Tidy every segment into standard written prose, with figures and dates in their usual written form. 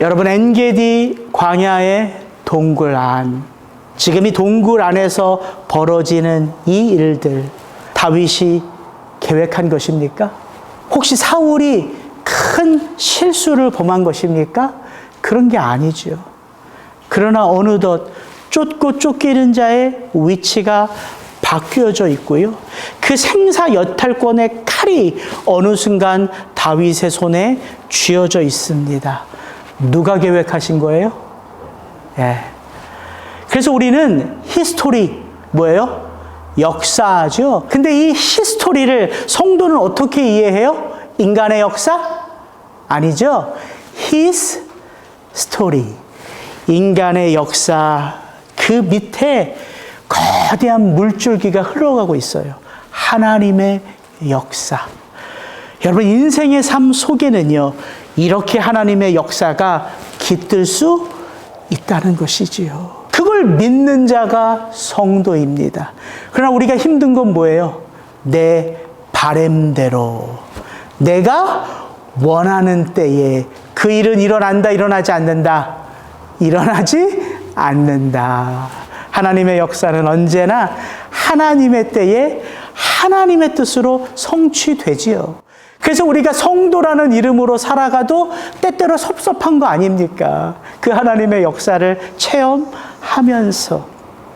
여러분, 엔게디 광야의 동굴 안, 지금 이 동굴 안에서 벌어지는 이 일들, 다윗이 계획한 것입니까? 혹시 사울이 큰 실수를 범한 것입니까? 그런 게 아니죠. 그러나 어느덧 쫓고 쫓기는 자의 위치가 바뀌어져 있고요. 그 생사 여탈권의 칼이 어느 순간 다윗의 손에 쥐어져 있습니다. 누가 계획하신 거예요? 예. 그래서 우리는 히스토리, 뭐예요? 역사죠. 근데 이 히스토리를 성도는 어떻게 이해해요? 인간의 역사? 아니죠. His story. 인간의 역사, 그 밑에 거대한 물줄기가 흘러가고 있어요. 하나님의 역사. 여러분, 인생의 삶 속에는요, 이렇게 하나님의 역사가 깃들 수 있다는 것이지요. 그걸 믿는 자가 성도입니다. 그러나 우리가 힘든 건 뭐예요? 내 바램대로, 내가 원하는 때에 그 일은 일어난다, 일어나지 않는다? 일어나지 않는다. 하나님의 역사는 언제나 하나님의 때에 하나님의 뜻으로 성취되지요. 그래서 우리가 성도라는 이름으로 살아가도 때때로 섭섭한 거 아닙니까? 그 하나님의 역사를 체험하면서.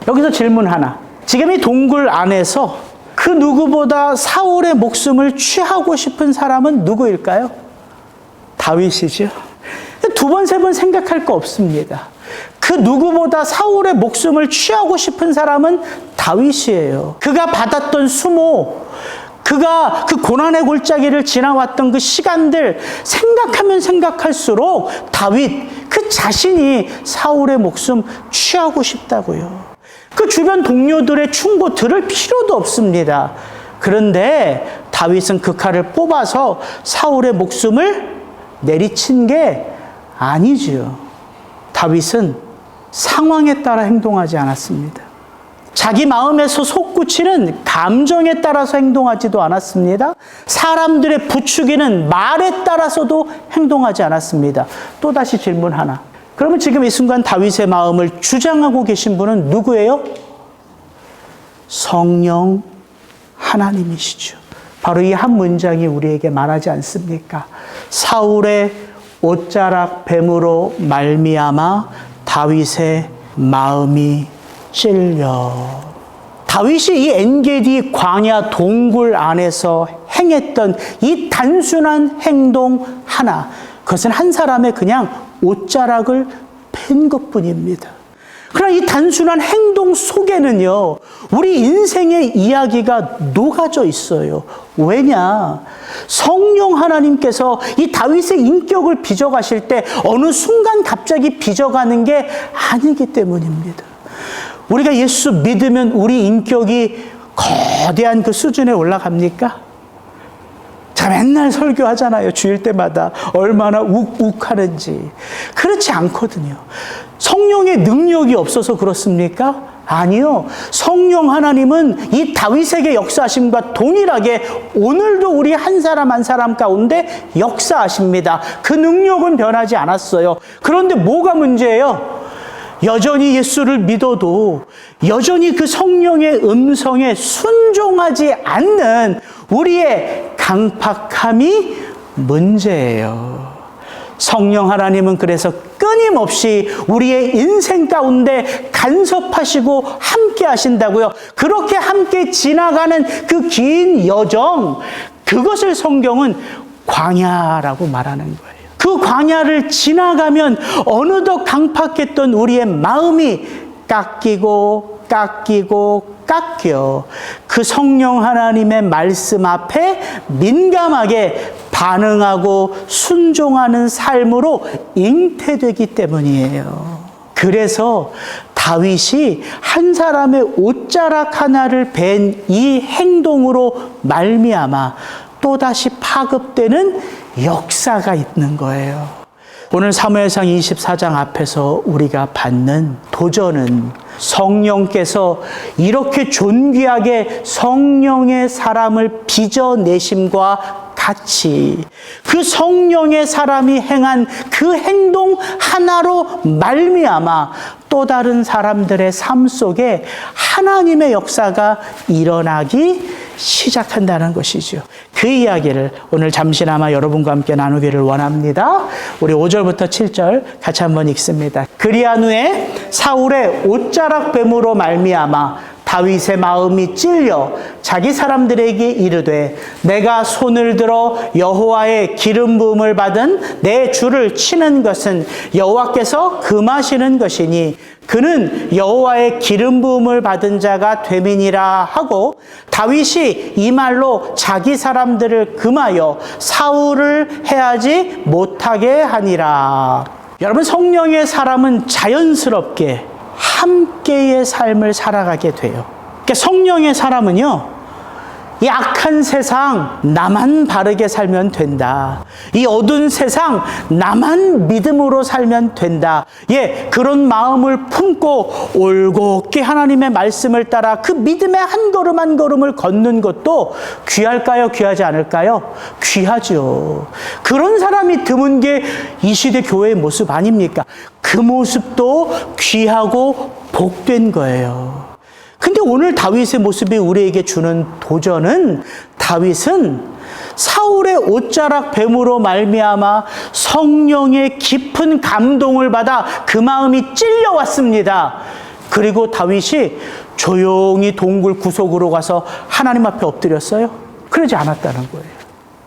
여기서 질문 하나. 지금 이 동굴 안에서 그 누구보다 사울의 목숨을 취하고 싶은 사람은 누구일까요? 다윗이죠. 두 번, 세 번 생각할 거 없습니다. 그 누구보다 사울의 목숨을 취하고 싶은 사람은 다윗이에요. 그가 받았던 수모, 그가 그 고난의 골짜기를 지나왔던 그 시간들 생각하면 생각할수록 다윗 그 자신이 사울의 목숨 취하고 싶다고요. 그 주변 동료들의 충고 들을 필요도 없습니다. 그런데 다윗은 그 칼을 뽑아서 사울의 목숨을 내리친 게 아니지요. 다윗은 상황에 따라 행동하지 않았습니다. 자기 마음에서 솟구치는 감정에 따라서 행동하지도 않았습니다. 사람들의 부추기는 말에 따라서도 행동하지 않았습니다. 또다시 질문 하나. 그러면 지금 이 순간 다윗의 마음을 주장하고 계신 분은 누구예요? 성령 하나님이시죠. 바로 이 한 문장이 우리에게 말하지 않습니까? 사울의 옷자락 뱀으로 말미암아 다윗의 마음이 찔려. 다윗이 이 엔게디 광야 동굴 안에서 행했던 이 단순한 행동 하나, 그것은 한 사람의 그냥 옷자락을 팬 것뿐입니다. 그러나 이 단순한 행동 속에는요, 우리 인생의 이야기가 녹아져 있어요. 왜냐? 성령 하나님께서 이 다윗의 인격을 빚어가실 때 어느 순간 갑자기 빚어가는 게 아니기 때문입니다. 우리가 예수 믿으면 우리 인격이 거대한 그 수준에 올라갑니까? 자, 맨날 설교하잖아요. 주일 때마다 얼마나 욱욱하는지. 그렇지 않거든요. 성령의 능력이 없어서 그렇습니까? 아니요. 성령 하나님은 이 다윗에게 역사하심과 동일하게 오늘도 우리 한 사람 한 사람 가운데 역사하십니다. 그 능력은 변하지 않았어요. 그런데 뭐가 문제예요? 여전히 예수를 믿어도 여전히 그 성령의 음성에 순종하지 않는 우리의 강팍함이 문제예요. 성령 하나님은 그래서 끊임없이 우리의 인생 가운데 간섭하시고 함께 하신다고요. 그렇게 함께 지나가는 그 긴 여정, 그것을 성경은 광야라고 말하는 거예요. 그 광야를 지나가면 어느덧 강팍했던 우리의 마음이 깎이고 깎여 그 성령 하나님의 말씀 앞에 민감하게 반응하고 순종하는 삶으로 잉태되기 때문이에요. 그래서 다윗이 한 사람의 옷자락 하나를 벤 이 행동으로 말미암아 또다시 파급되는 역사가 있는 거예요. 오늘 사무엘상 24장 앞에서 우리가 받는 도전은 성령께서 이렇게 존귀하게 성령의 사람을 빚어내심과 같이 그 성령의 사람이 행한 그 행동 하나로 말미암아 또 다른 사람들의 삶 속에 하나님의 역사가 일어나기 시작한다는 것이죠. 그 이야기를 오늘 잠시나마 여러분과 함께 나누기를 원합니다. 우리 5절부터 7절 같이 한번 읽습니다. 그리한 후에 사울의 옷자락 뱀으로 말미암아 다윗의 마음이 찔려 자기 사람들에게 이르되 내가 손을 들어 여호와의 기름 부음을 받은 내 주를 치는 것은 여호와께서 금하시는 것이니 그는 여호와의 기름 부음을 받은 자가 됨이니라 하고 다윗이 이 말로 자기 사람들을 금하여 사울을 해하지 못하게 하니라. 여러분, 성령의 사람은 자연스럽게 함께의 삶을 살아가게 돼요. 그러니까 성령의 사람은요, 이 악한 세상 나만 바르게 살면 된다. 이 어두운 세상 나만 믿음으로 살면 된다. 그런 마음을 품고 올곧게 하나님의 말씀을 따라 그 믿음의 한 걸음 한 걸음을 걷는 것도 귀할까요? 귀하지 않을까요? 귀하죠. 그런 사람이 드문 게 이 시대 교회의 모습 아닙니까? 그 모습도 귀하고 복된 거예요. 근데 오늘 다윗의 모습이 우리에게 주는 도전은, 다윗은 사울의 옷자락 뱀으로 말미암아 성령의 깊은 감동을 받아 그 마음이 찔려왔습니다. 그리고 다윗이 조용히 동굴 구석으로 가서 하나님 앞에 엎드렸어요? 그러지 않았다는 거예요.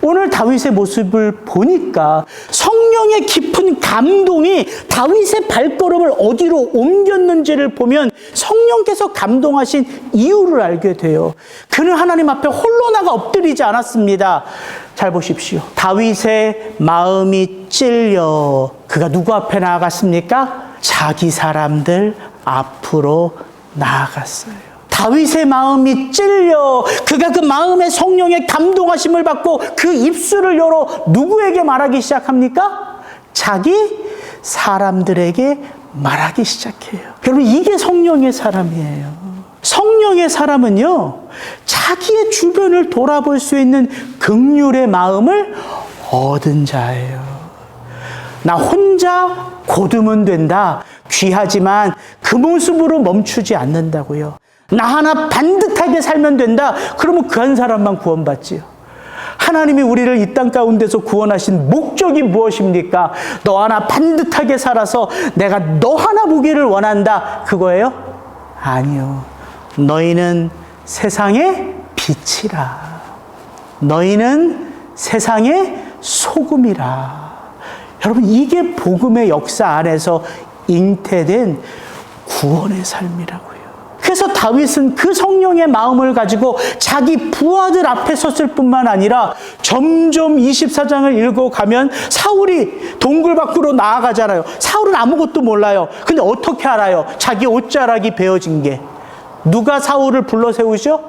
오늘 다윗의 모습을 보니까 성령의 깊은 감동이 다윗의 발걸음을 어디로 옮겼는지를 보면 성령께서 감동하신 이유를 알게 돼요. 그는 하나님 앞에 홀로 나가 엎드리지 않았습니다. 잘 보십시오. 다윗의 마음이 찔려 그가 누구 앞에 나아갔습니까? 자기 사람들 앞으로 나아갔어요. 다윗의 마음이 찔려 그가 그 마음의 성령의 감동하심을 받고 그 입술을 열어 누구에게 말하기 시작합니까? 자기 사람들에게 말하기 시작해요. 여러분, 이게 성령의 사람이에요. 성령의 사람은요, 자기의 주변을 돌아볼 수 있는 긍휼의 마음을 얻은 자예요. 나 혼자 거두면 된다. 귀하지만 그 모습으로 멈추지 않는다고요. 나 하나 반듯하게 살면 된다. 그러면 그 한 사람만 구원받지요. 하나님이 우리를 이 땅 가운데서 구원하신 목적이 무엇입니까? 너 하나 반듯하게 살아서 내가 너 하나 보기를 원한다. 그거예요? 아니요. 너희는 세상의 빛이라. 너희는 세상의 소금이라. 여러분, 이게 복음의 역사 안에서 잉태된 구원의 삶이라고요. 그래서 다윗은 그 성령의 마음을 가지고 자기 부하들 앞에 섰을 뿐만 아니라 점점 24장을 읽어가면 사울이 동굴 밖으로 나아가잖아요. 사울은 아무것도 몰라요. 근데 어떻게 알아요? 자기 옷자락이 베어진 게. 누가 사울을 불러 세우죠?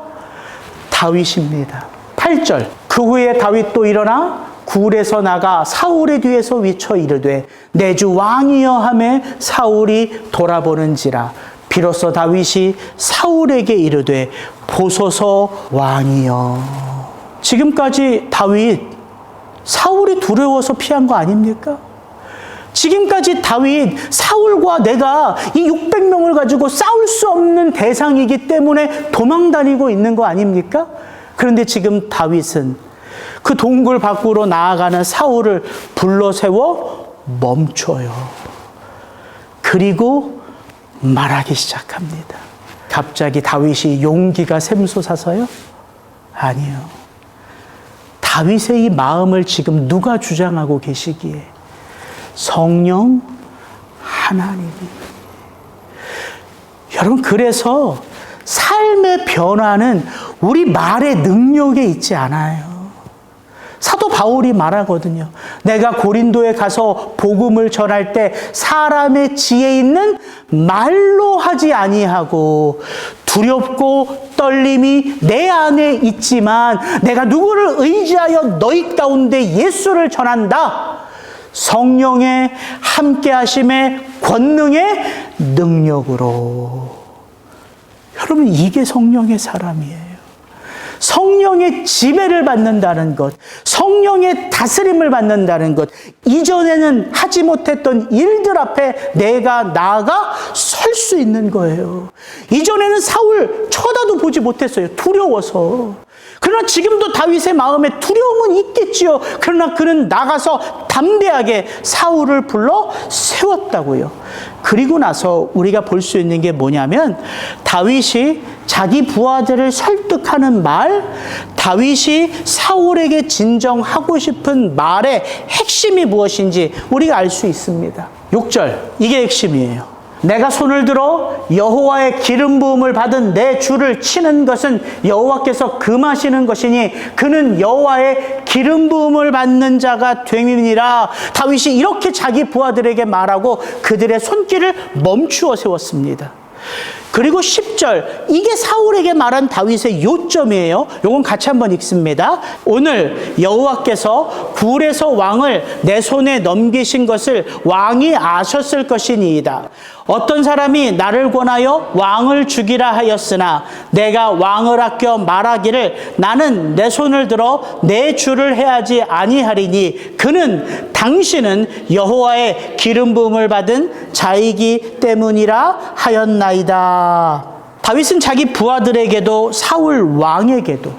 다윗입니다. 8절. 그 후에 다윗도 일어나 굴에서 나가 사울의 뒤에서 위쳐 이르되 내 주 왕이여 하매 사울이 돌아보는지라. 비로소 다윗이 사울에게 이르되 보소서 왕이여. 지금까지 다윗 사울이 두려워서 피한 거 아닙니까? 지금까지 다윗 사울과 내가 이 600명을 가지고 싸울 수 없는 대상이기 때문에 도망다니고 있는 거 아닙니까? 그런데 지금 다윗은 그 동굴 밖으로 나아가는 사울을 불러 세워 멈춰요. 그리고 말하기 시작합니다. 갑자기 다윗이 용기가 샘솟아서요? 아니요. 다윗의 이 마음을 지금 누가 주장하고 계시기에? 성령 하나님이. 여러분, 그래서 삶의 변화는 우리 말의 능력에 있지 않아요. 사도 바울이 말하거든요. 내가 고린도에 가서 복음을 전할 때 사람의 지혜 있는 말로 하지 아니하고 두렵고 떨림이 내 안에 있지만 내가 누구를 의지하여 너희 가운데 예수를 전한다. 성령의 함께하심의 권능의 능력으로. 여러분, 이게 성령의 사람이에요. 성령의 지배를 받는다는 것, 성령의 다스림을 받는다는 것, 이전에는 하지 못했던 일들 앞에 내가 나아가 설 수 있는 거예요. 이전에는 사울 쳐다도 보지 못했어요. 두려워서. 그러나 지금도 다윗의 마음에 두려움은 있겠지요. 그러나 그는 나가서 담대하게 사울을 불러 세웠다고요. 그리고 나서 우리가 볼 수 있는 게 뭐냐면, 다윗이 자기 부하들을 설득하는 말, 다윗이 사울에게 진정하고 싶은 말의 핵심이 무엇인지 우리가 알 수 있습니다. 6절, 이게 핵심이에요. 내가 손을 들어 여호와의 기름 부음을 받은 내 주를 치는 것은 여호와께서 금하시는 것이니 그는 여호와의 기름 부음을 받는 자가 됨이니라. 다윗이 이렇게 자기 부하들에게 말하고 그들의 손길을 멈추어 세웠습니다. 그리고 10절, 이게 사울에게 말한 다윗의 요점이에요. 요건 같이 한번 읽습니다. 오늘 여호와께서 굴에서 왕을 내 손에 넘기신 것을 왕이 아셨을 것이니이다. 어떤 사람이 나를 권하여 왕을 죽이라 하였으나 내가 왕을 아껴 말하기를 나는 내 손을 들어 내 주를 해하지 아니하리니 그는 당신은 여호와의 기름 부음을 받은 자이기 때문이라 하였나이다. 다윗은 자기 부하들에게도 사울 왕에게도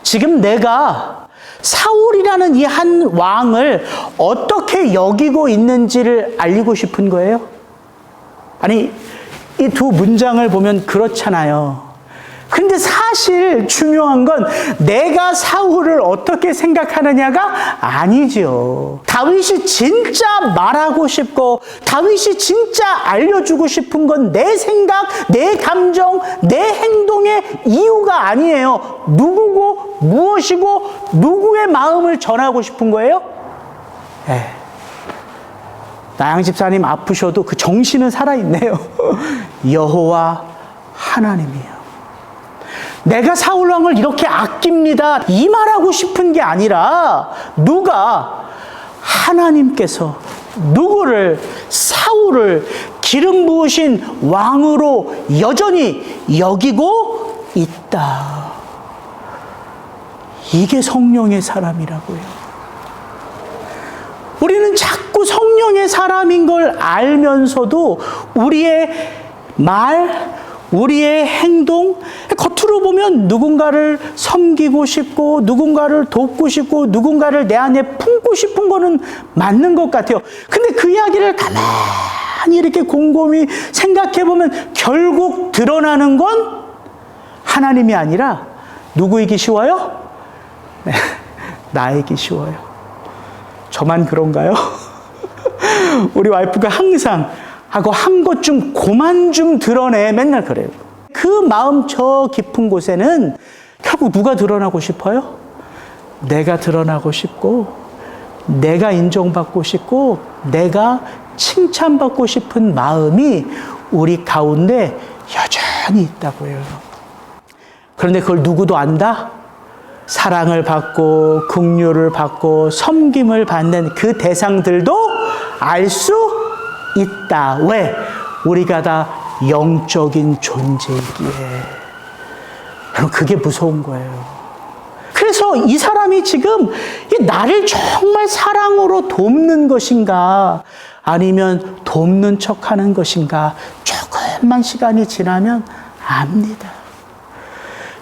지금 내가 사울이라는 이 한 왕을 어떻게 여기고 있는지를 알리고 싶은 거예요. 아니, 이 두 문장을 보면 그렇잖아요. 근데 사실 중요한 건 내가 사울을 어떻게 생각하느냐가 아니죠. 다윗이 진짜 말하고 싶고 다윗이 진짜 알려주고 싶은 건 내 생각, 내 감정, 내 행동의 이유가 아니에요. 누구고 무엇이고 누구의 마음을 전하고 싶은 거예요? 나양 집사님 아프셔도 그 정신은 살아있네요. 여호와 하나님이에요. 내가 사울왕을 이렇게 아낍니다, 이 말하고 싶은 게 아니라 누가 하나님께서 누구를, 사울을 기름 부으신 왕으로 여전히 여기고 있다. 이게 성령의 사람이라고요. 우리는 자꾸 성령의 사람인 걸 알면서도 우리의 말, 우리의 행동, 겉으로 보면 누군가를 섬기고 싶고 누군가를 돕고 싶고 누군가를 내 안에 품고 싶은 거는 맞는 것 같아요. 근데 그 이야기를 가만히 이렇게 곰곰이 생각해 보면 결국 드러나는 건 하나님이 아니라 누구이기 쉬워요? 네, 나이기 쉬워요. 저만 그런가요? 우리 와이프가 항상 하고 한 것 좀 그만 좀 드러내 맨날 그래요. 그 마음 저 깊은 곳에는 결국 누가 드러나고 싶어요? 내가 드러나고 싶고 내가 인정받고 싶고 내가 칭찬받고 싶은 마음이 우리 가운데 여전히 있다고요. 그런데 그걸 누구도 안다? 사랑을 받고 긍휼을 받고 섬김을 받는 그 대상들도 알 수 있다. 왜? 우리가 다 영적인 존재이기에. 그게 무서운 거예요. 그래서 이 사람이 지금 나를 정말 사랑으로 돕는 것인가 아니면 돕는 척하는 것인가 조금만 시간이 지나면 압니다.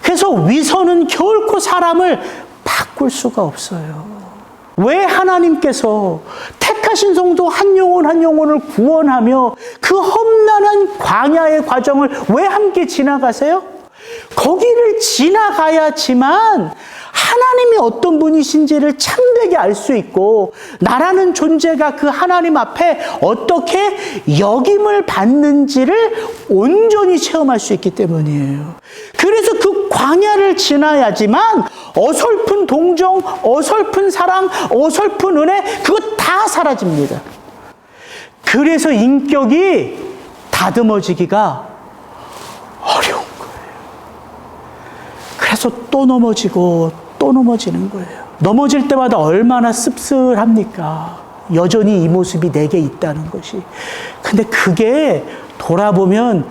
그래서 위선은 결코 사람을 바꿀 수가 없어요. 왜 하나님께서 택하신 성도 한 영혼 한 영혼을 구원하며 그 험난한 광야의 과정을 왜 함께 지나가세요? 거기를 지나가야지만 하나님이 어떤 분이신지를 참되게 알 수 있고 나라는 존재가 그 하나님 앞에 어떻게 역임을 받는지를 온전히 체험할 수 있기 때문이에요. 그래서 그 광야를 지나야지만 어설픈 동정, 어설픈 사랑, 어설픈 은혜 그거 다 사라집니다. 그래서 인격이 다듬어지기가 어려운 거예요. 그래서 또 넘어지고 또 넘어지는 거예요. 넘어질 때마다 얼마나 씁쓸합니까? 여전히 이 모습이 내게 있다는 것이. 근데 그게 돌아보면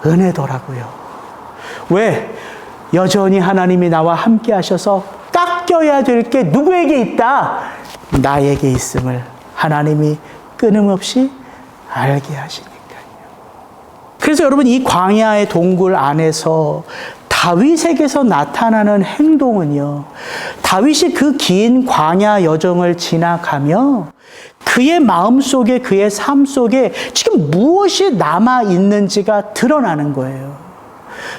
은혜더라고요. 왜? 여전히 하나님이 나와 함께 하셔서 깎여야 될 게 누구에게 있다? 나에게 있음을 하나님이 끊임없이 알게 하시니까요. 그래서 여러분, 이 광야의 동굴 안에서 다윗에게서 나타나는 행동은요, 다윗이 그 긴 광야 여정을 지나가며 그의 마음속에, 그의 삶 속에 지금 무엇이 남아있는지가 드러나는 거예요.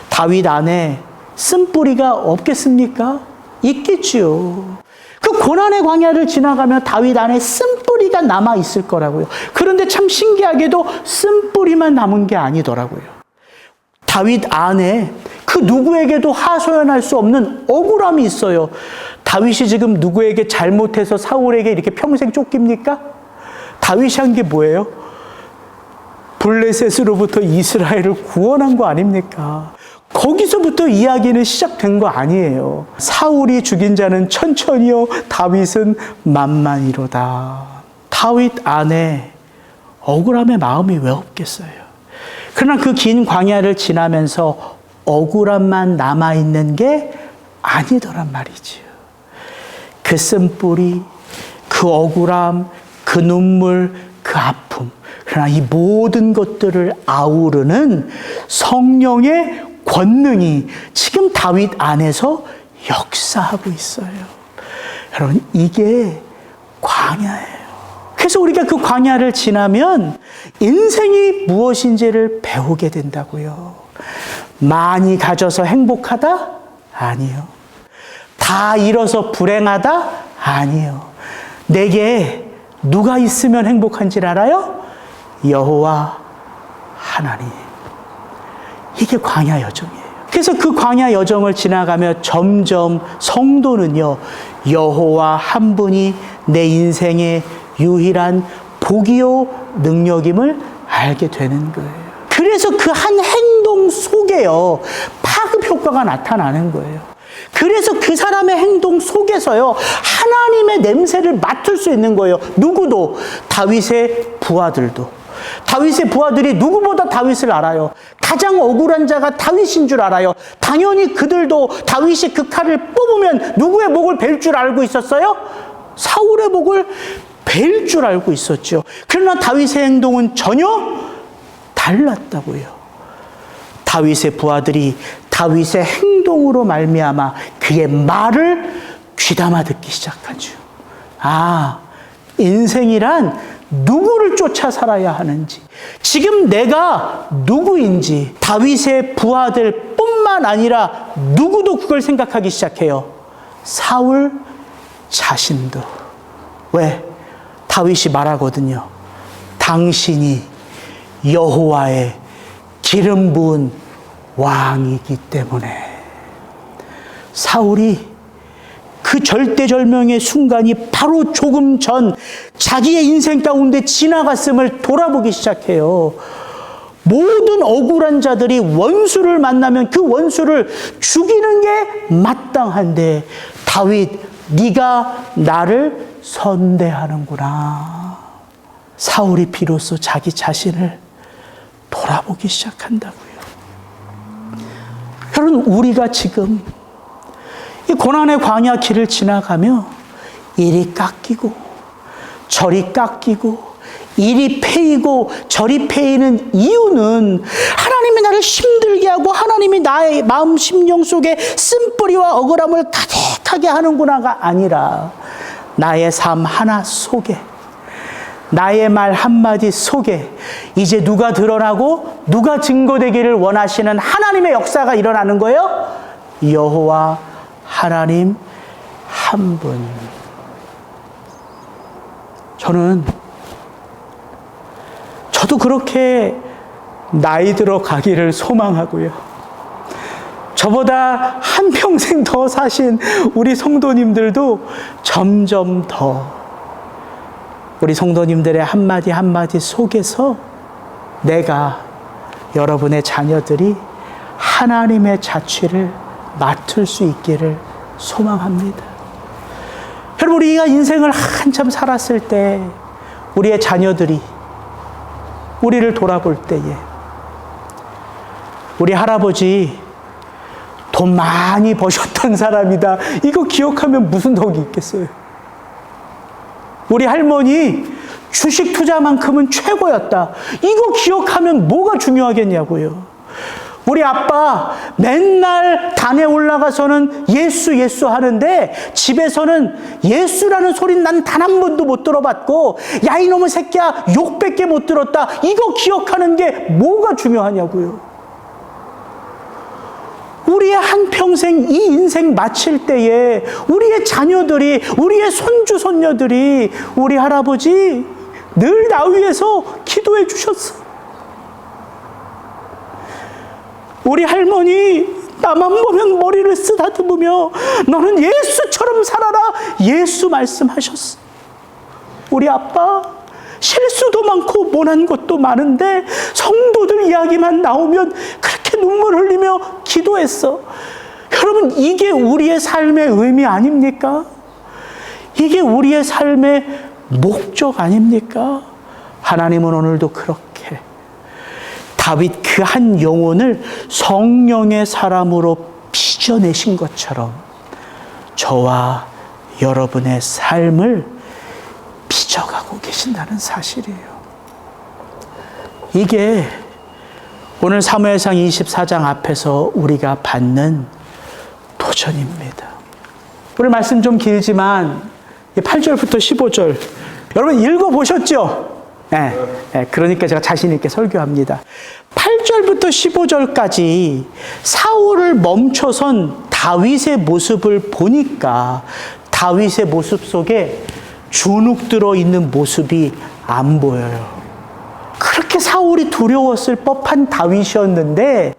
다윗 안에 쓴뿌리가 없겠습니까? 있겠지요. 그 고난의 광야를 지나가며 다윗 안에 쓴뿌리가 남아있을 거라고요. 그런데 참 신기하게도 쓴뿌리만 남은 게 아니더라고요. 다윗 안에 그 누구에게도 하소연할 수 없는 억울함이 있어요. 다윗이 지금 누구에게 잘못해서 사울에게 이렇게 평생 쫓깁니까? 다윗이 한 게 뭐예요? 블레셋으로부터 이스라엘을 구원한 거 아닙니까? 거기서부터 이야기는 시작된 거 아니에요. 사울이 죽인 자는 천천히요, 다윗은 만만히로다. 다윗 안에 억울함의 마음이 왜 없겠어요? 그러나 그 긴 광야를 지나면서 억울함만 남아있는 게 아니더란 말이지요. 그 쓴뿌리, 그 억울함, 그 눈물, 그 아픔, 그러나 이 모든 것들을 아우르는 성령의 권능이 지금 다윗 안에서 역사하고 있어요. 여러분, 이게 광야예요. 그래서 우리가 그 광야를 지나면 인생이 무엇인지를 배우게 된다고요. 많이 가져서 행복하다? 아니요. 다 잃어서 불행하다? 아니요. 내게 누가 있으면 행복한지 알아요? 여호와 하나님. 이게 광야 여정이에요. 그래서 그 광야 여정을 지나가며 점점 성도는요, 여호와 한 분이 내 인생의 유일한 복이요 능력임을 알게 되는 거예요. 그래서 그 한 행동 속에요, 파급 효과가 나타나는 거예요. 그래서 그 사람의 행동 속에서요, 하나님의 냄새를 맡을 수 있는 거예요. 누구도. 다윗의 부하들도. 다윗의 부하들이 누구보다 다윗을 알아요. 가장 억울한 자가 다윗인 줄 알아요. 당연히 그들도 다윗이 그 칼을 뽑으면 누구의 목을 벨 줄 알고 있었어요? 사울의 목을 벨 줄 알고 있었죠. 그러나 다윗의 행동은 전혀 달랐다고요. 다윗의 부하들이 다윗의 행동으로 말미암아 그의 말을 귀담아 듣기 시작하죠. 아, 인생이란 누구를 쫓아 살아야 하는지, 지금 내가 누구인지, 다윗의 부하들 뿐만 아니라 누구도 그걸 생각하기 시작해요. 사울 자신도. 왜? 다윗이 말하거든요. 당신이 여호와의 기름 부은 왕이기 때문에. 사울이 그 절대절명의 순간이 바로 조금 전 자기의 인생 가운데 지나갔음을 돌아보기 시작해요. 모든 억울한 자들이 원수를 만나면 그 원수를 죽이는 게 마땅한데, 다윗, 네가 나를 선대하는구나. 사울이 비로소 자기 자신을 돌아보기 시작한다고요. 여러분, 우리가 지금 이 고난의 광야 길을 지나가며 이리 깎이고 저리 깎이고 이리 패이고 저리 패이는 이유는 하나님이 나를 힘들게 하고 하나님이 나의 마음 심령 속에 쓴뿌리와 억울함을 가득하게 하는구나가 아니라, 나의 삶 하나 속에, 나의 말 한마디 속에 이제 누가 드러나고 누가 증거되기를 원하시는 하나님의 역사가 일어나는 거예요. 여호와 하나님 한 분. 저도 그렇게 나이 들어 가기를 소망하고요. 저보다 한평생 더 사신 우리 성도님들도 점점 더 우리 성도님들의 한마디 한마디 속에서 내가, 여러분의 자녀들이 하나님의 자취를 맡을 수 있기를 소망합니다. 여러분, 우리가 인생을 한참 살았을 때 우리의 자녀들이 우리를 돌아볼 때에 우리 할아버지 돈 많이 버셨던 사람이다. 이거 기억하면 무슨 덕이 있겠어요? 우리 할머니 주식 투자만큼은 최고였다. 이거 기억하면 뭐가 중요하겠냐고요. 우리 아빠 맨날 단에 올라가서는 예수 예수 하는데 집에서는 예수라는 소리는 난 단 한 번도 못 들어봤고, 야 이놈의 새끼야 욕밖에 못 들었다. 이거 기억하는 게 뭐가 중요하냐고요. 우리의 한평생 이 인생 마칠 때에 우리의 자녀들이, 우리의 손주 손녀들이 우리 할아버지 늘 나 위해서 기도해 주셨어. 우리 할머니 나만 보면 머리를 쓰다듬으며 너는 예수처럼 살아라 예수 말씀하셨어. 우리 아빠 실수도 많고 못한 것도 많은데 성도들 이야기만 나오면 그렇게 눈물 흘리며 기도했어. 여러분, 이게 우리의 삶의 의미 아닙니까? 이게 우리의 삶의 목적 아닙니까? 하나님은 오늘도 그렇게 다윗 그 한 영혼을 성령의 사람으로 빚어내신 것처럼 저와 여러분의 삶을 빚어가고 계신다는 사실이에요. 이게 오늘 사무엘상 24장 앞에서 우리가 받는 도전입니다. 오늘 말씀 좀 길지만 8절부터 15절 여러분 읽어보셨죠? 네, 그러니까 제가 자신 있게 설교합니다. 8절부터 15절까지 사울을 멈춰선 다윗의 모습을 보니까 다윗의 모습 속에 주눅 들어 있는 모습이 안 보여요. 그렇게 사울이 두려웠을 법한 다윗이었는데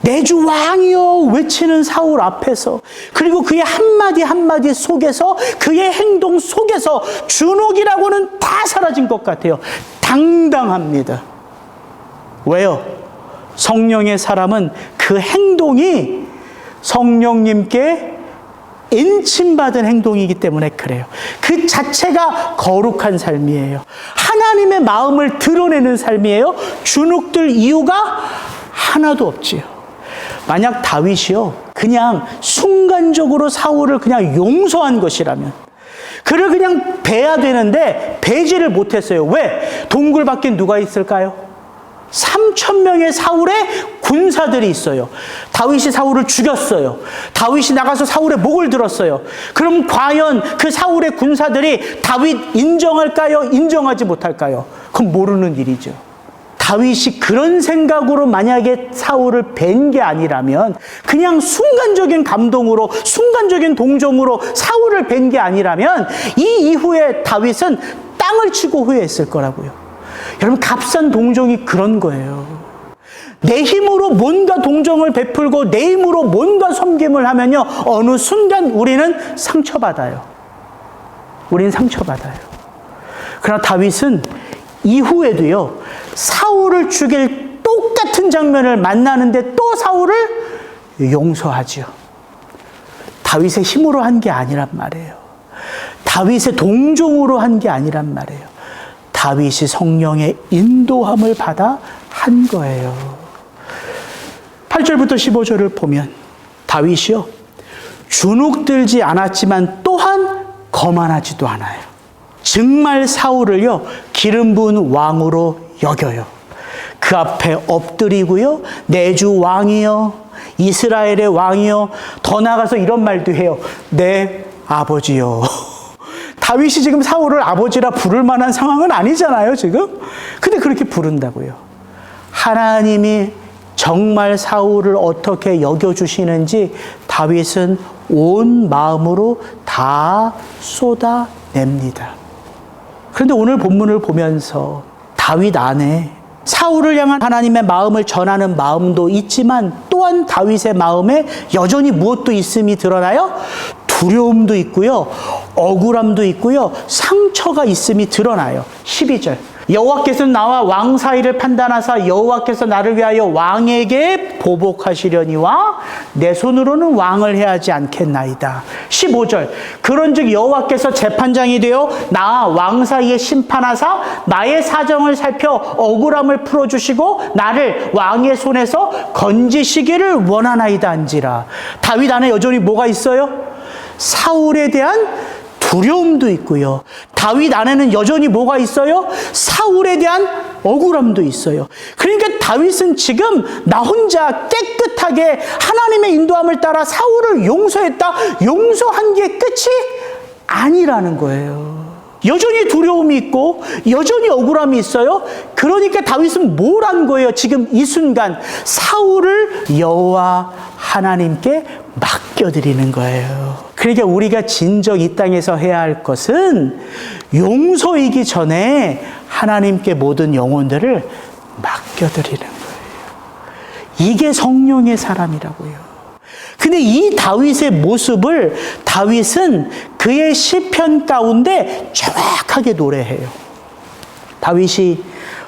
내 주 왕이여 외치는 사울 앞에서, 그리고 그의 한마디 한마디 속에서, 그의 행동 속에서 주눅이라고는 다 사라진 것 같아요. 당당합니다. 왜요? 성령의 사람은 그 행동이 성령님께 인침받은 행동이기 때문에 그래요. 그 자체가 거룩한 삶이에요. 하나님의 마음을 드러내는 삶이에요. 주눅들 이유가 하나도 없지요. 만약 다윗이요 그냥 순간적으로 사울을 그냥 용서한 것이라면, 그를 그냥 베야 되는데 베지를 못했어요. 왜? 동굴 밖에 누가 있을까요? 3,000명의 사울의 군사들이 있어요. 다윗이 사울을 죽였어요. 다윗이 나가서 사울의 목을 들었어요. 그럼 과연 그 사울의 군사들이 다윗 인정할까요? 인정하지 못할까요? 그건 모르는 일이죠. 다윗이 그런 생각으로 만약에 사울을 뵌 게 아니라면, 그냥 순간적인 감동으로, 순간적인 동정으로 사울을 뵌 게 아니라면 이 이후에 다윗은 땅을 치고 후회했을 거라고요. 여러분, 값싼 동정이 그런 거예요. 내 힘으로 뭔가 동정을 베풀고 내 힘으로 뭔가 섬김을 하면요, 어느 순간 우리는 상처받아요. 우리는 상처받아요. 그러나 다윗은 이후에도요, 사울을 죽일 똑같은 장면을 만나는데 또 사울을 용서하지요. 다윗의 힘으로 한 게 아니란 말이에요. 다윗의 동정으로 한 게 아니란 말이에요. 다윗이 성령의 인도함을 받아 한 거예요. 8절부터 15절을 보면 다윗이요 주눅들지 않았지만 또한 거만하지도 않아요. 정말 사울을요 기름 부은 왕으로 여겨요. 그 앞에 엎드리고요, 내 주 왕이여, 이스라엘의 왕이여, 더 나아가서 이런 말도 해요. 내 아버지여. 다윗이 지금 사울을 아버지라 부를 만한 상황은 아니잖아요, 지금. 근데 그렇게 부른다고요. 하나님이 정말 사울을 어떻게 여겨주시는지 다윗은 온 마음으로 다 쏟아냅니다. 그런데 오늘 본문을 보면서 다윗 안에 사울을 향한 하나님의 마음을 전하는 마음도 있지만 또한 다윗의 마음에 여전히 무엇도 있음이 드러나요? 두려움도 있고요, 억울함도 있고요, 상처가 있음이 드러나요. 12절. 여호와께서는 나와 왕 사이를 판단하사 여호와께서 나를 위하여 왕에게 보복하시려니와 내 손으로는 왕을 해하지 않겠나이다. 15절 그런즉 여호와께서 재판장이 되어 나와 왕 사이에 심판하사 나의 사정을 살펴 억울함을 풀어주시고 나를 왕의 손에서 건지시기를 원하나이다 한지라. 다윗 안에 여전히 뭐가 있어요? 사울에 대한 두려움도 있고요. 다윗 안에는 여전히 뭐가 있어요? 사울에 대한 억울함도 있어요. 그러니까 다윗은 지금 나 혼자 깨끗하게 하나님의 인도함을 따라 사울을 용서했다. 용서한 게 끝이 아니라는 거예요. 여전히 두려움이 있고 여전히 억울함이 있어요. 그러니까 다윗은 뭘 한 거예요? 지금 이 순간 사울을 여호와 하나님께 맡겨드리는 거예요. 그러니까 우리가 진정 이 땅에서 해야 할 것은 용서이기 전에 하나님께 모든 영혼들을 맡겨드리는 거예요. 이게 성령의 사람이라고요. 근데 이 다윗의 모습을 다윗은 그의 시편 가운데 정확하게 노래해요. 다윗이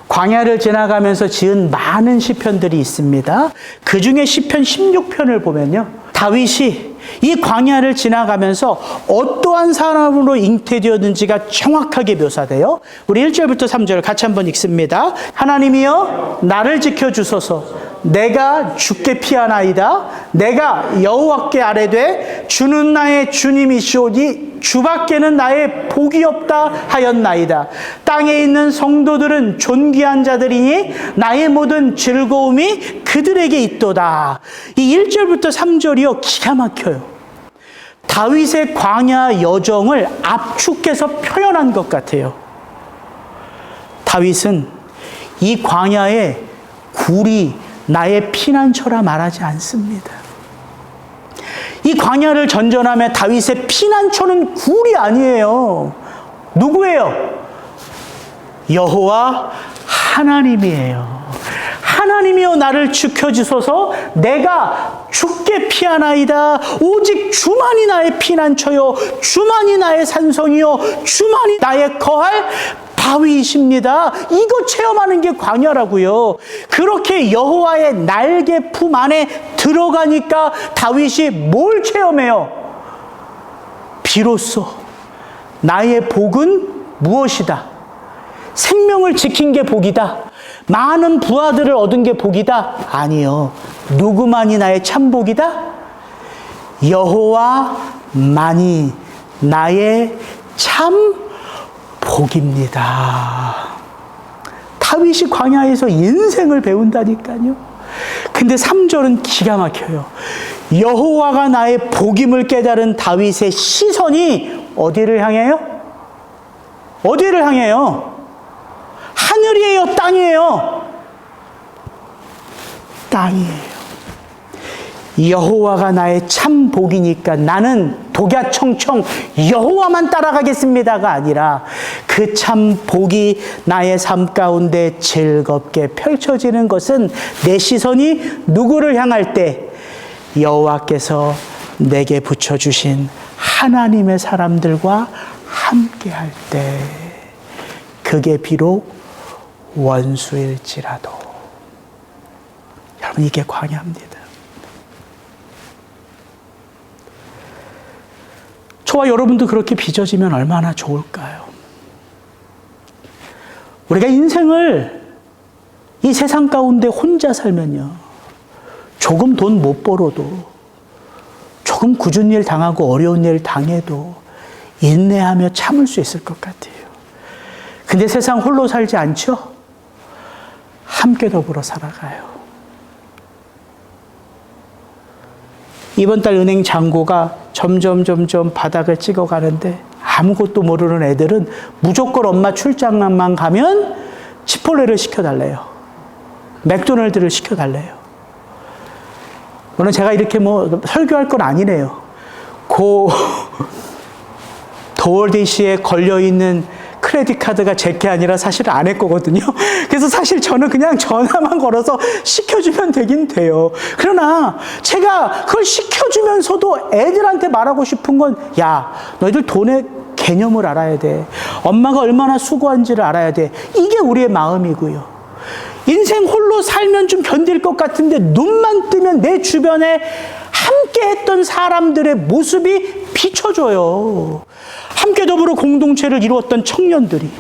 광야를 지나가면서 지은 많은 시편들이 있습니다. 그 중에 시편 16편을 보면요. 다윗이 이 광야를 지나가면서 어떠한 사람으로 잉태되었는지가 정확하게 묘사돼요. 우리 1절부터 3절 같이 한번 읽습니다. 하나님이여 나를 지켜주소서. 내가 주께 피하나이다. 내가 여호와께 아뢰되 주는 나의 주님이시오니 주밖에는 나의 복이 없다 하였나이다. 땅에 있는 성도들은 존귀한 자들이니 나의 모든 즐거움이 그들에게 있도다. 이 1절부터 3절이요 기가 막혀요. 다윗의 광야 여정을 압축해서 표현한 것 같아요. 다윗은 이 광야에 굴이 나의 피난처라 말하지 않습니다. 이 광야를 전전하며 다윗의 피난처는 굴이 아니에요. 누구예요? 여호와 하나님이에요. 하나님이여 나를 지켜주소서. 내가 주께 피하나이다. 오직 주만이 나의 피난처요 주만이 나의 산성이요 주만이 나의 거할 바위이십니다. 이거 체험하는 게 광야라고요. 그렇게 여호와의 날개 품 안에 들어가니까 다윗이 뭘 체험해요? 비로소 나의 복은 무엇이다? 생명을 지킨 게 복이다. 많은 부하들을 얻은 게 복이다. 아니요. 누구만이 나의 참 복이다? 여호와만이 나의 참 복입니다. 다윗이 광야에서 인생을 배운다니까요. 근데 3절은 기가 막혀요. 여호와가 나의 복임을 깨달은 다윗의 시선이 어디를 향해요? 어디를 향해요? 하늘이에요? 땅이에요? 땅이에요. 여호와가 나의 참 복이니까 나는 독야청청 여호와만 따라가겠습니다가 아니라 그 참 복이 나의 삶 가운데 즐겁게 펼쳐지는 것은 내 시선이 누구를 향할 때? 여호와께서 내게 붙여주신 하나님의 사람들과 함께 할 때, 그게 비록 원수일지라도. 여러분, 이게 광야입니다. 저와 여러분도 그렇게 빚어지면 얼마나 좋을까요? 우리가 인생을 이 세상 가운데 혼자 살면요, 조금 돈 못 벌어도, 조금 굳은 일 당하고 어려운 일 당해도 인내하며 참을 수 있을 것 같아요. 근데 세상 홀로 살지 않죠? 함께 더불어 살아가요. 이번 달 은행 잔고가 점점 바닥을 찍어가는데 아무것도 모르는 애들은 무조건 엄마 출장만 가면 치폴레를 시켜달래요. 맥도날드를 시켜달래요. 오늘 제가 이렇게 설교할 건 아니네요. 도어디시에 걸려있는 크레딧 카드가 제게 아니라 사실 아내 거거든요. 그래서 사실 저는 그냥 전화만 걸어서 시켜주면 되긴 돼요. 그러나 제가 그걸 시켜주면서도 애들한테 말하고 싶은 건, 야, 너희들 돈에 개념을 알아야 돼. 엄마가 얼마나 수고한지를 알아야 돼. 이게 우리의 마음이고요. 인생 홀로 살면 좀 견딜 것 같은데 눈만 뜨면 내 주변에 함께 했던 사람들의 모습이 비춰져요. 함께 더불어 공동체를 이루었던 청년들이,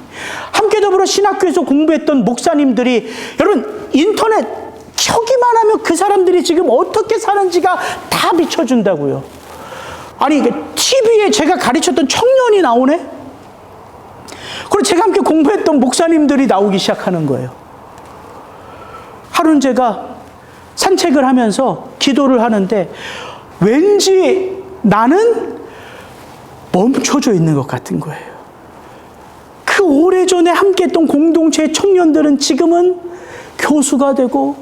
함께 더불어 신학교에서 공부했던 목사님들이, 여러분 인터넷 켜기만 하면 그 사람들이 지금 어떻게 사는지가 다 비춰준다고요. 아니 TV에 제가 가르쳤던 청년이 나오네? 그리고 제가 함께 공부했던 목사님들이 나오기 시작하는 거예요. 하루는 제가 산책을 하면서 기도를 하는데 왠지 나는 멈춰져 있는 것 같은 거예요. 그 오래전에 함께했던 공동체의 청년들은 지금은 교수가 되고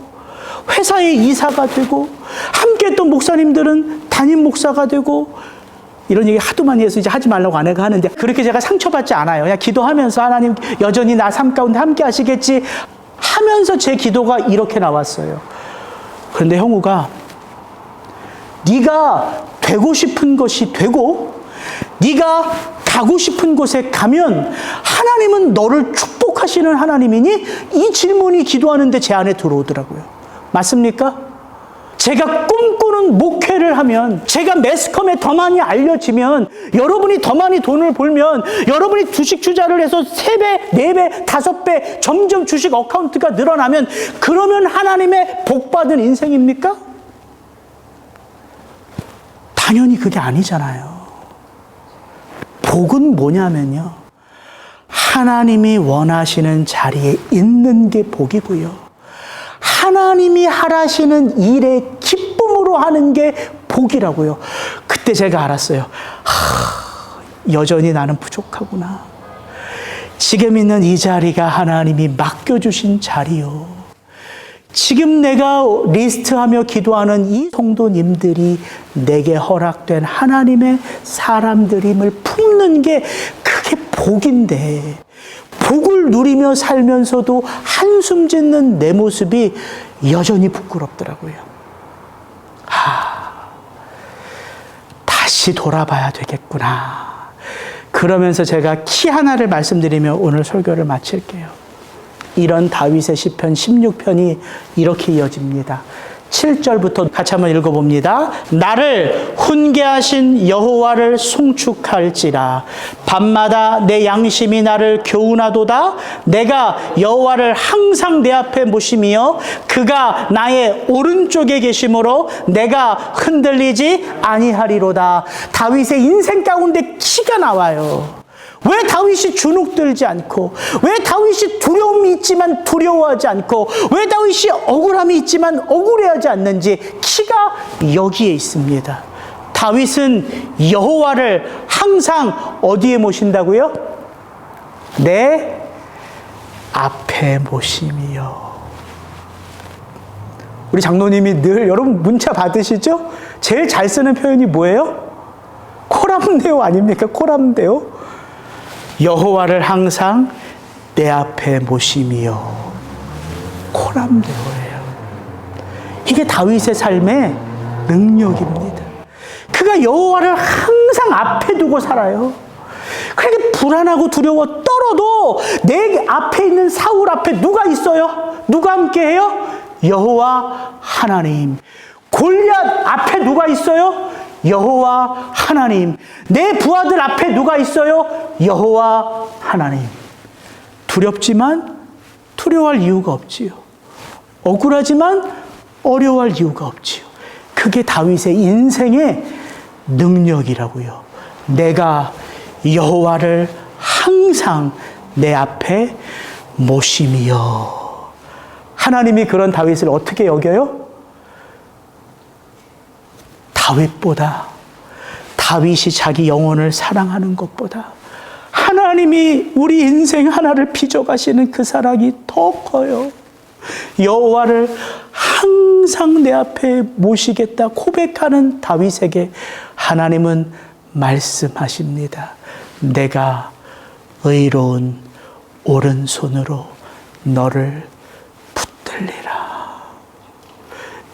회사의 이사가 되고 함께했던 목사님들은 담임 목사가 되고, 이런 얘기 하도 많이 해서 이제 하지 말라고 아내가 하는데 그렇게 제가 상처받지 않아요. 그냥 기도하면서 하나님 여전히 나 삶 가운데 함께 하시겠지 하면서 제 기도가 이렇게 나왔어요. 그런데 형우가 네가 되고 싶은 것이 되고 네가 가고 싶은 곳에 가면 하나님은 너를 축복하시는 하나님이니? 이 질문이 기도하는데 제 안에 들어오더라고요. 맞습니까? 제가 꿈꾸는 목회를 하면, 제가 매스컴에 더 많이 알려지면, 여러분이 더 많이 돈을 벌면, 여러분이 주식 투자를 해서 3배, 4배, 5배 점점 주식 어카운트가 늘어나면, 그러면 하나님의 복받은 인생입니까? 당연히 그게 아니잖아요. 복은 뭐냐면요, 하나님이 원하시는 자리에 있는 게 복이고요, 하나님이 하라시는 일에 기쁨으로 하는 게 복이라고요. 그때 제가 알았어요. 여전히 나는 부족하구나. 지금 있는 이 자리가 하나님이 맡겨주신 자리요. 지금 내가 리스트하며 기도하는 이 성도님들이 내게 허락된 하나님의 사람들임을 품는 게 그게 복인데, 복을 누리며 살면서도 한숨 짓는 내 모습이 여전히 부끄럽더라고요. 다시 돌아봐야 되겠구나. 그러면서 제가 키 하나를 말씀드리며 오늘 설교를 마칠게요. 이런 다윗의 시편 16편이 이렇게 이어집니다. 7절부터 같이 한번 읽어봅니다. 나를 훈계하신 여호와를 송축할지라. 밤마다 내 양심이 나를 교훈하도다. 내가 여호와를 항상 내 앞에 모시며 그가 나의 오른쪽에 계심으로 내가 흔들리지 아니하리로다. 다윗의 인생 가운데 키가 나와요. 왜 다윗이 주눅들지 않고, 왜 다윗이 두려움이 있지만 두려워하지 않고, 왜 다윗이 억울함이 있지만 억울해하지 않는지 키가 여기에 있습니다. 다윗은 여호와를 항상 어디에 모신다고요? 내 앞에 모심이요. 우리 장로님이 늘, 여러분 문자 받으시죠? 제일 잘 쓰는 표현이 뭐예요? 코람데오 아닙니까? 코람데오. 여호와를 항상 내 앞에 모심이요. 코람데오예요. 이게 다윗의 삶의 능력입니다. 그가 여호와를 항상 앞에 두고 살아요. 그렇게 불안하고 두려워 떨어도 내 앞에 있는 사울 앞에 누가 있어요? 누가 함께해요? 여호와 하나님. 골리앗 앞에 누가 있어요? 여호와 하나님. 내 부하들 앞에 누가 있어요? 여호와 하나님. 두렵지만 두려워할 이유가 없지요. 억울하지만 어려워할 이유가 없지요. 그게 다윗의 인생의 능력이라고요. 내가 여호와를 항상 내 앞에 모심이요. 하나님이 그런 다윗을 어떻게 여겨요? 다윗보다, 다윗이 자기 영혼을 사랑하는 것보다 하나님이 우리 인생 하나를 빚어가시는 그 사랑이 더 커요. 여호와를 항상 내 앞에 모시겠다 고백하는 다윗에게 하나님은 말씀하십니다. 내가 의로운 오른손으로 너를 붙들리라.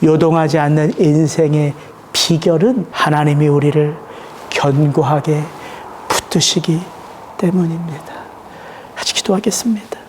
요동하지 않는 인생의 비결은 하나님이 우리를 견고하게 붙드시기 때문입니다. 같이 기도하겠습니다.